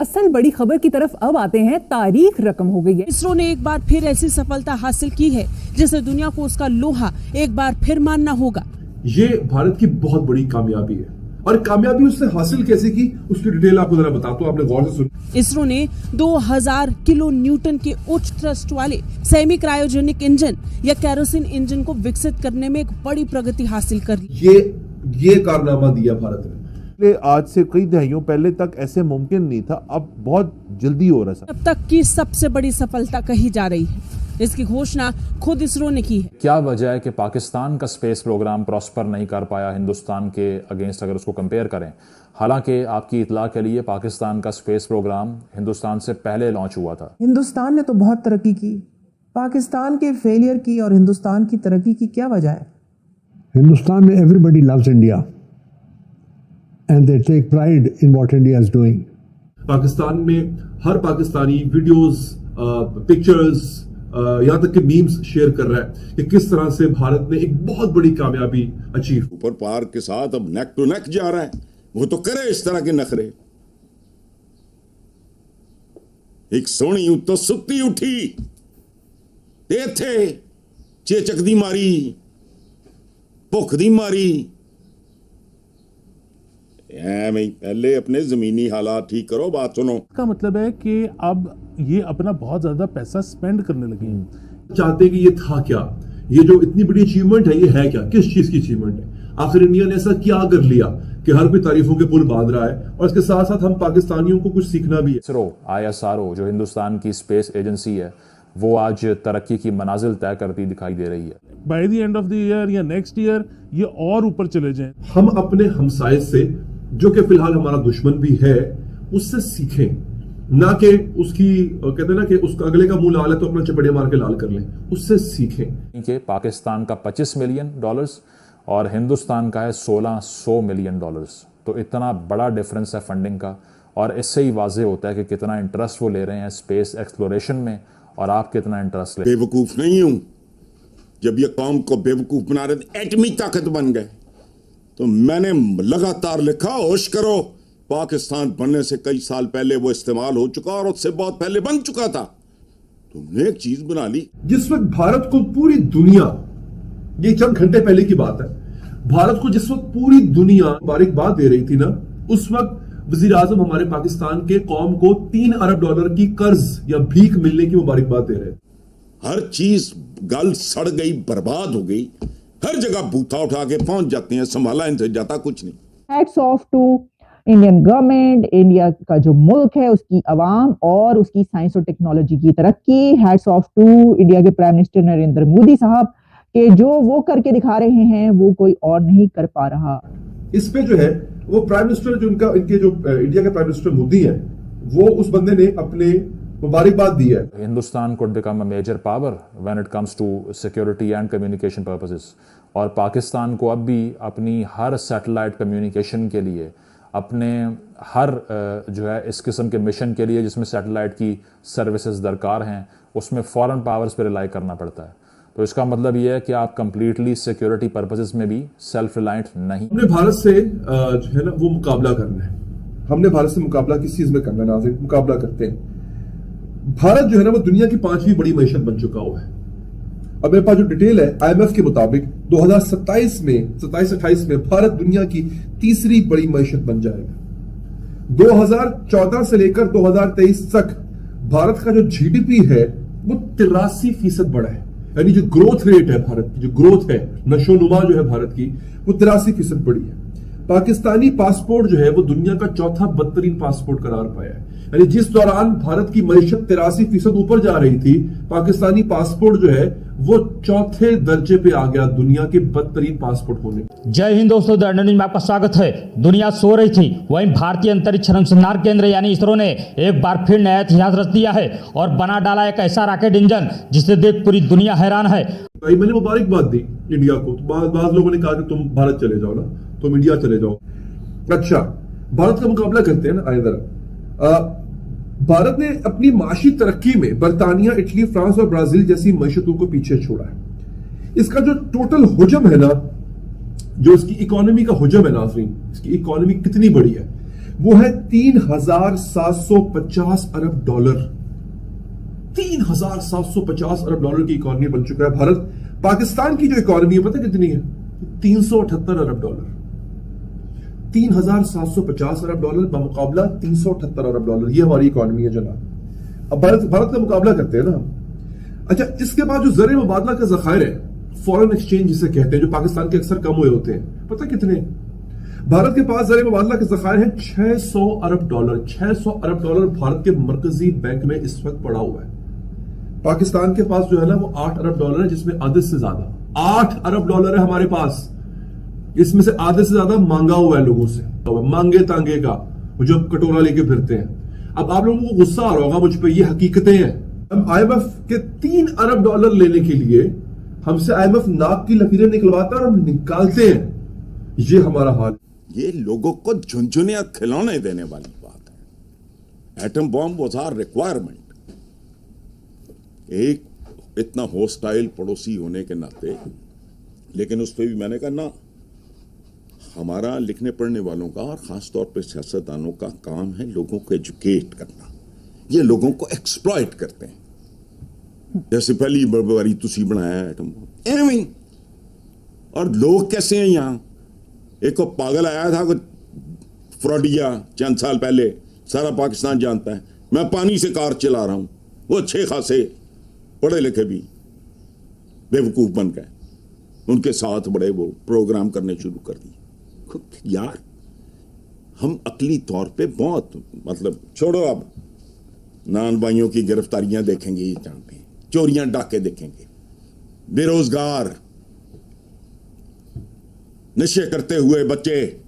असल बड़ी खबर की तरफ अब आते हैं। तारीख रकम हो गई है। इसरो ने एक बार फिर ऐसी सफलता हासिल की है जिसे दुनिया को उसका लोहा एक बार फिर मानना होगा। ये भारत की बहुत बड़ी कामयाबी है और कामयाबी उसने हासिल कैसे की उसकी डिटेल आपको जरा बताता हूं, आपने गौर से सुनी। इसरो ने 2000 किलो न्यूटन के उच्च थ्रस्ट वाले सेमी क्रायोजेनिक इंजन या केरोसिन इंजन को विकसित करने में एक बड़ी प्रगति हासिल कर ली। ये कारनामा दिया भारत ने। आज से कई दहाइयों पहले तक ऐसे मुमकिन नहीं था, अब बहुत जल्दी हो रहा है। अब तक की सबसे बड़ी सफलता कही जा रही है। इसकी घोषणा खुद इसरो ने की है। क्या वजह है कि पाकिस्तान का स्पेस प्रोग्राम प्रॉस्पर नहीं कर पाया हिंदुस्तान के अगेंस्ट, अगर उसको कंपेयर करें? हालांकि आपकी इतला के लिए पाकिस्तान का स्पेस प्रोग्राम हिंदुस्तान से पहले लॉन्च हुआ था। हिंदुस्तान ने तो बहुत तरक्की की, पाकिस्तान के फेलियर की और हिंदुस्तान की तरक्की की क्या वजह है? हिंदुस्तान में everybody loves India and they take pride in what India is doing. Pakistan में हर पाकिस्तानी वीडियोस, पिक्चर्स, यहाँ तक कि मीम्स शेयर कर रहा है कि किस तरह से भारत ने एक बहुत बड़ी कामयाबी अचीव। ऊपर पार के साथ अब नेक टू नेक जा रहा है, वो तो करे इस तरह के नखरे। एक सोनी तो सुत्ती उठी थे चेचक दी मारी, भुख दी मारी। पहले अपने जमीनी हालात ठीक करो, बात सुनो। इसका मतलब है कि अब ये अपना बहुत ज्यादा पैसा स्पेंड करने लगे हैं। चाहते कि ये था क्या, ये जो इतनी बड़ी अचीवमेंट है ये है क्या, किस चीज की अचीवमेंट है? आखिर इंडिया ने ऐसा क्या कर लिया कि हर कोई तारीफों के पुल बांध रहा है और इसके साथ साथ हम पाकिस्तानियों को कुछ सीखना भी है। इसरो ISRO जो हिंदुस्तान की स्पेस एजेंसी है वो आज तरक्की की मनाजिल तय करती दिखाई दे रही है। By the end of the year या नेक्स्ट ईयर ये और ऊपर चले जाएं। हम अपने हमसाये से, जो कि फिलहाल हमारा दुश्मन भी है, उससे सीखें, ना कि उसकी कहते हैं ना कि उसका अगले का मुंह लाल है तो अपना चपड़िया मार के लाल कर लें। उससे सीखें कि पाकिस्तान का $25 मिलियन और हिंदुस्तान का है $1600 मिलियन। तो इतना बड़ा डिफरेंस है फंडिंग का, और इससे ही वाजे होता है कि कितना इंटरेस्ट वो ले रहे हैं स्पेस एक्सप्लोरेशन में और आप कितना इंटरेस्ट ले। बेवकूफ नहीं हूं, जब ये कौम को बेवकूफ बना रहे थे, एटमी ताकत बन गए, तो मैंने लगातार लिखा होश करो, पाकिस्तान बनने से कई साल पहले वो इस्तेमाल हो चुका और उससे बहुत पहले बन चुका था। तुमने एक चीज बना ली। जिस वक्त भारत को पूरी दुनिया, ये चंद घंटे पहले की बात है, भारत को जिस वक्त पूरी दुनिया मुबारकबाद दे रही थी ना, उस वक्त वजीर आजम हमारे पाकिस्तान के कौम को $3 अरब की कर्ज या भीख मिलने की मुबारकबाद दे रहे। हर चीज गल सड़ गई, बर्बाद हो गई, हर जगह बूथा उठा के पहुंच जाते हैं, संभाला इनसे जाता कुछ नहीं। Hats off to Indian government, India का जो मुल्क है उसकी आवाम और उसकी साइंस और टेक्नोलॉजी की तरक्की। हैट्स ऑफ टू इंडिया के प्राइम मिनिस्टर नरेंद्र मोदी साहब के जो वो करके दिखा रहे हैं वो कोई और नहीं कर पा रहा। इस पे जो है वो प्राइम मिनिस्टर जो इनके जो इंडिया के प्राइम मिनिस्टर मोदी हैं, वो उस बंदे ने अपने मुबारकबाद दी है। Hindustan could become a major power when it comes to security and communication purposes, और पाकिस्तान को अब भी अपनी हर सैटेलाइट कम्युनिकेशन के लिए, अपने हर जो है इस किस्म के मिशन के लिए जिसमें सैटेलाइट की सर्विसेज दरकार हैं, उसमें फॉरेन पावर्स पर रिलाई करना पड़ता है। तो इसका मतलब ये है कि आप कंप्लीटली सिक्योरिटी पर्पसेस में भी सेल्फ रिलायंट नहीं। हमने भारत से जो है ना वो मुकाबला करना है। हमने भारत से मुकाबला किस चीज में करना है नाज़रीन? मुकाबला करते हैं। भारत जो है ना वो दुनिया की 5वीं बड़ी मईशत बन चुका हुआ है। अब मेरे पास जो डिटेल है IMF के मुताबिक 2027-28 में भारत दुनिया की 3री बड़ी मईशत बन जाएगा। 2014 से लेकर 2023 तक भारत का जो GDP है वो 83% बढ़ा है। यानी जो ग्रोथ रेट है भारत की, जो ग्रोथ है, नशोनुमा जो है भारत की, वो 83% बढ़ी है। पाकिस्तानी पासपोर्ट जो है वो दुनिया का चौथा बदतरीन पासपोर्ट करार पाया है। यानी जिस दौरान भारत की मईशत 83% ऊपर जा रही थी, पाकिस्तानी पासपोर्ट जो है वो चौथे दर्जे पे आ गया दुनिया के बदतरीन पासपोर्ट होने। जय हिंद दोस्तों, द न्यूज में आपका स्वागत है। दुनिया सो रही थी, वहीं भारतीय अंतरिक्ष अनुसंधान केंद्र यानी इसरो ने एक बार फिर नया इतिहास रच दिया है और बना डाला एक ऐसा रॉकेट इंजन जिसे देख पूरी दुनिया हैरान है। मैंने मुबारकबाद दी इंडिया को। बाद लोगों ने कहा कि तुम भारत चले जाओ ना, तुम इंडिया चले जाओ। अच्छा, भारत का मुकाबला करते हैं ना। आए जरा, भारत ने अपनी माशी तरक्की में बर्तानिया, इटली, फ्रांस और ब्राजील जैसी मईशतों को पीछे छोड़ा है। इसका जो टोटल हुजम है ना, जो इसकी इकोनॉमी का हुजम है नाज़रीन, इसकी इकोनॉमी कितनी बड़ी है, वो है 3,750 अरब डॉलर। 3,750 अरब डॉलर की इकॉनमी बन चुका है भारत। पाकिस्तान की जो इकॉनमी है पता कितनी है? 378 अरब डॉलर। 3,750 अरब डॉलर बमुकाबला 378 अरब डॉलर, ये हमारी इकॉनमी है जनाब। अब भारत का मुकाबला करते हैं ना। अच्छा, इसके बाद जो ज़र मुबादला का ज़खायर है, फॉरेन एक्सचेंज जिसे कहते हैं, जो पाकिस्तान के अक्सर कम हुए होते हैं, पता कितने? भारत के पास ज़र मुबादला के ज़खायर है 600 अरब डॉलर। 600 अरब डॉलर भारत के मरकजी बैंक में इस वक्त पड़ा हुआ है। पाकिस्तान के पास जो है ना वो 8 अरब डॉलर है, जिसमें आधे से ज्यादा 8 अरब डॉलर है हमारे पास। इसमें से आधे से ज्यादा मांगा हुआ है लोगों से, तो मांगे तांगे का, जो कटोरा लेके फिरते हैं। अब आप लोगों को गुस्सा आ रहा होगा मुझ पे, ये हकीकतें हैं। हम IMF के 3 अरब डॉलर लेने के लिए हमसे IMF नाक की लकीरें निकलवाता है और हम निकालते हैं। ये हमारा हाल। ये लोगों को झुनझुनिया खिलौने देने वाली बात है। Atom bomb was our requirement. एक इतना होस्टाइल पड़ोसी होने के नाते, लेकिन उस पर भी मैंने कहा ना, हमारा लिखने पढ़ने वालों का और खास तौर पे सियासतदानों का काम है लोगों को एजुकेट करना। ये लोगों को एक्सप्लॉइट करते हैं। जैसे पहली बारी तुसी बनाया एटम बॉम्ब एवं, और लोग कैसे हैं यहां? एक को पागल आया था फ्रॉडिया चंद साल पहले, सारा पाकिस्तान जानता है, मैं पानी से कार चला रहा हूं। वो अच्छे खासे पढ़े लिखे भी बेवकूफ बन गए, उनके साथ बड़े वो प्रोग्राम करने शुरू कर दिए। यार हम अकली तौर पे बहुत, मतलब छोड़ो, अब नान भाइयों की गिरफ्तारियां देखेंगे, जहां पे चोरियां डाके देखेंगे, बेरोजगार नशे करते हुए बच्चे,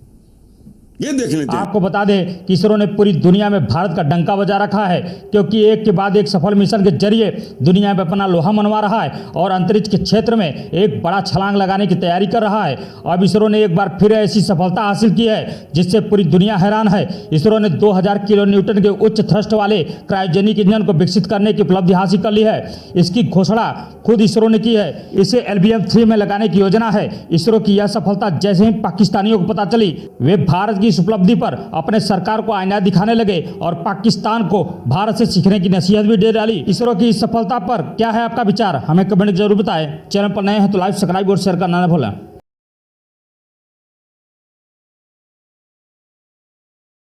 ये देख लेते हैं। आपको बता दें कि इसरो ने पूरी दुनिया में भारत का डंका बजा रखा है, क्योंकि एक के बाद एक सफल मिशन के जरिए दुनिया में अपना लोहा मनवा रहा है और अंतरिक्ष के क्षेत्र में एक बड़ा छलांग लगाने की तैयारी कर रहा है। अब इसरो ने एक बार फिर ऐसी सफलता हासिल की है जिससे पूरी दुनिया हैरान है। इसरो ने 2000 किलो न्यूटन के उच्च थ्रस्ट वाले क्रायोजेनिक इंजन को विकसित करने की उपलब्धि हासिल कर ली है। इसकी घोषणा खुद इसरो ने की है। इसे LBM-3 में लगाने की योजना है। इसरो की यह सफलता जैसे ही पाकिस्तानियों को पता चली, वे भारत इस उपलब्धि पर अपने सरकार को आईना दिखाने लगे और पाकिस्तान को भारत से सीखने की नसीहत भी दे डाली। इसरो की इस सफलता पर क्या है आपका विचार? हमें कमेंट जरूर बताएं। चैनल पर नए हैं तो लाइक, सब्सक्राइब और शेयर करना न भूलें।